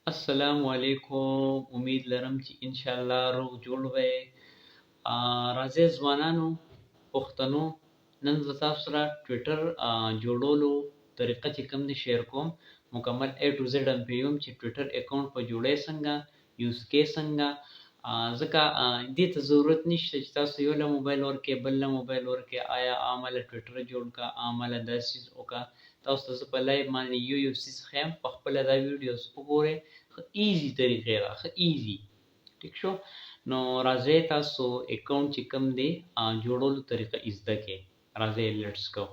السلام علیکم. امید لرم چې ان شاء الله روغ جوړ وئ. راځئ ځوانانو پښتنو، نن زه تاسو سره ټویټر جوړولو طریقه چې کوم دی شیر کوم. مکمل A to Z هم پرې ویم چې ټویټر اکاونټ په جوړی څنګه، یوز کې څنګه. ځکه دې ته ضرورت نشته چې تاسو یو له موبایل ورکې بل له موبایل ورکې آیا عمله ټویټر جوړ کا، عمله دا سیز وکړه. تاسو ته زه په لایو باندې یو سیز ښیم، په خپله دا ویډیوز وګورئ. ښه ایزي طریقې ده، ښه ایزي. ټیک شو. نو راځئ تاسو اکاونټ چې کوم دی جوړولو طریقه زده کړئ. راځئ لیټس گو.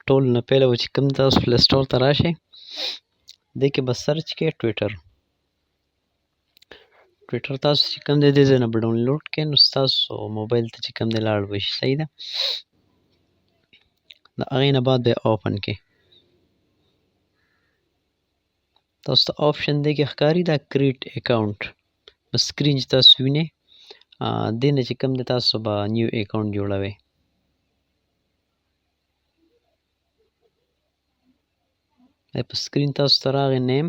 ټول نه پهله به چې کوم تاسو پلی سټور ته راشئ، دې کې به سرچ کړئ ټویټر. ټویټر تاسو چې کوم دی دې ځای نه به ډاونلوډ کړئ، نو ستاسو موبایل ته چې کوم دی لاړ به شي. صحیح ده. د هغې نه بعد به یې اوپن کړئ. تاسو ته آپشن دی کې ښکاري دا کریټ اکاونټ په سکرین چې تاسو وینئ، دې نه چې کوم دی تاسو به نیو اکاونټ جوړوئ. په سکرین تاسو ته راغی نیم،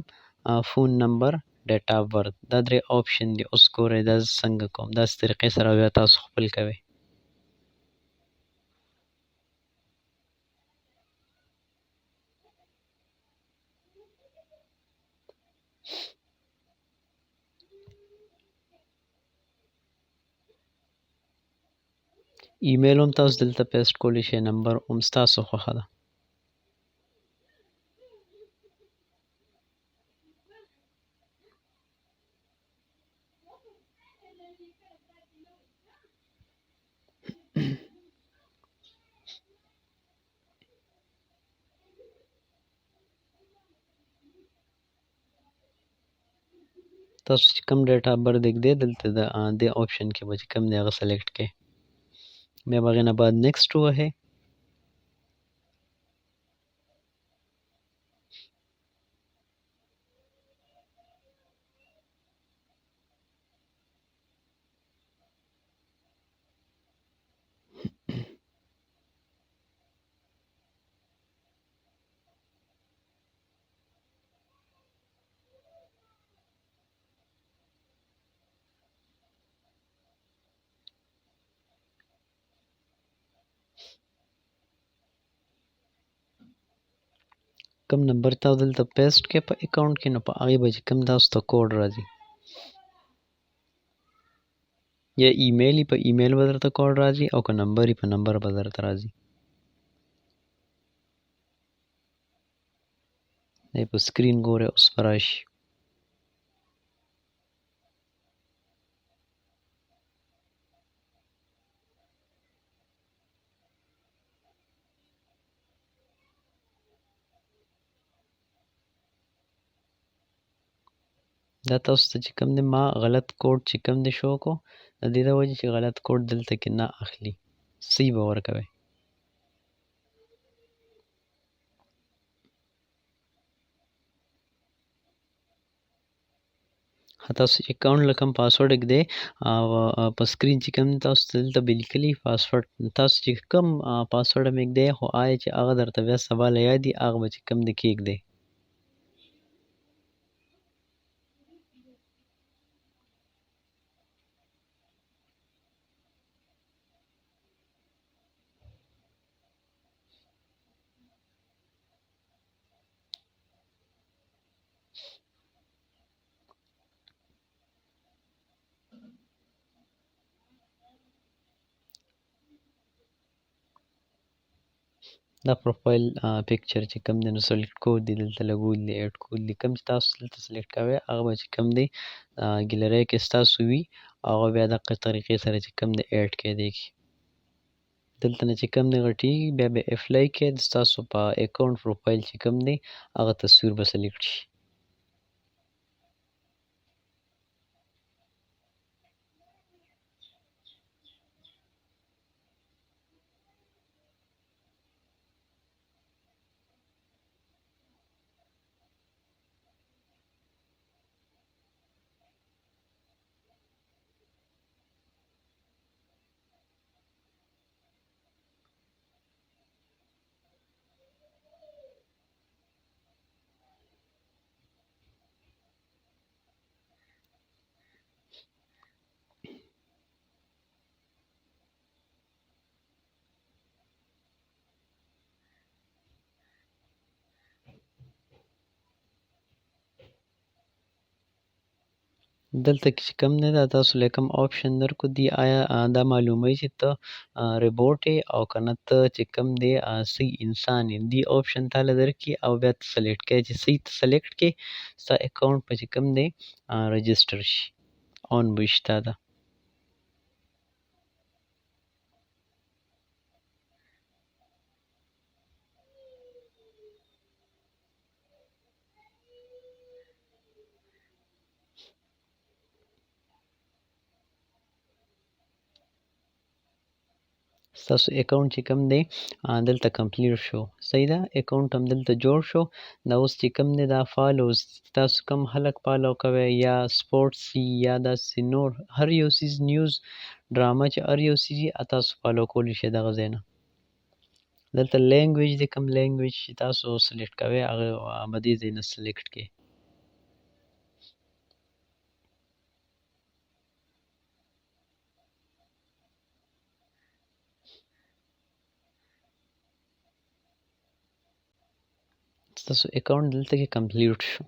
فون نمبر، ډیټ آف برث، دا درې آپشن دي. اوس ګورئ دا زه څنګه کوم. داسې طریقې سره بیا تاسو خپل کوئ. ایمیل هم تاسو دلته پیسټ کولی شئ، نمبر هم ستاسو خوښه ده. تاسو چې کوم ډیټ آف برث ایږدئ دلته د دې آپشن کې به چې کوم دی هغه سلیکټ کړئ. بیا به هغې نه بعد نیکسټ ووهئ. کوم نمبر تاسو دلته پیسټ کړئ په اکاونټ کې، نو په هغې به چې کوم تاسو ته کوډ راځي، یا ایمیل په ایمیل به درته کوډ راځي، او که نمبر په نمبر به درته راځي. دا په سکرین ګورئ، اوس به راشي. دا تاسو ته چې کوم دی ما غلط کوډ چې کوم دی شو کو، د دې د وجې چې غلط کوډ دلته کې نه اخلي، صحیح به ورکوئ. تاسو اکاونټ له کوم پاسورډ ایږدئ، او په سکرین چې کوم دی تاسو ته دلته به لیکلي پاسورډ، تاسو چې کوم پاسورډ هم ایږدئ، خو آیا چې هغه درته بیا سبا له یاد وي، هغه به چې کوم دی کښېږدئ. دا پروفایل پکچر چې کوم دی نو سلیکټ کود دی، دلته لګول دی، ایډ کود دی. کوم چې تاسو دلته سلیکټ کوئ هغه به چې کوم دی ګیلرۍ کې ستاسو وي، هغه بیا دقه طریقې سره چې کوم دی ایډ کیدی شي. دلته نه چې کوم دی غټېږي، بیا به اپلای کړئ، ستاسو په اکاونټ پروفایل چې کوم دی هغه تصویر به سلیکټ شي. دلته کې چې کوم نه ده تاسو له کوم آپشن درکو دی آیا دا معلوموي چې ته ریبوټ یې او که نه ته چې کوم دی صحیح انسان یې دی آپشن تاله درکړي او بیا ته سلیکټ کوې چې صحیح ته سلیکټ کړې ستا اکاونټ به چې کوم دی رجسټر شي آن به وي ستا ده. ستاسو اکاونټ چې کوم دی دلته کمپلیټ شو صحیح ده اکاونټ هم دلته جوړ شو دا اوس چې کوم دی دا فالوز تاسو کوم خلک فالو کوئ یا سپورټس یا داسې نور هر یو څیز نیوز ډرامه چې هر یو څیز یې تاسو فالو کولی شئ دغه ځای نه. دلته لینګویج دی کوم لینګویج چې تاسو سلیکټ کوئ هغه به دې ځای نه سلیکټ کړئ. ستاسو اکاونټ دلته کې کمپلیټ شو.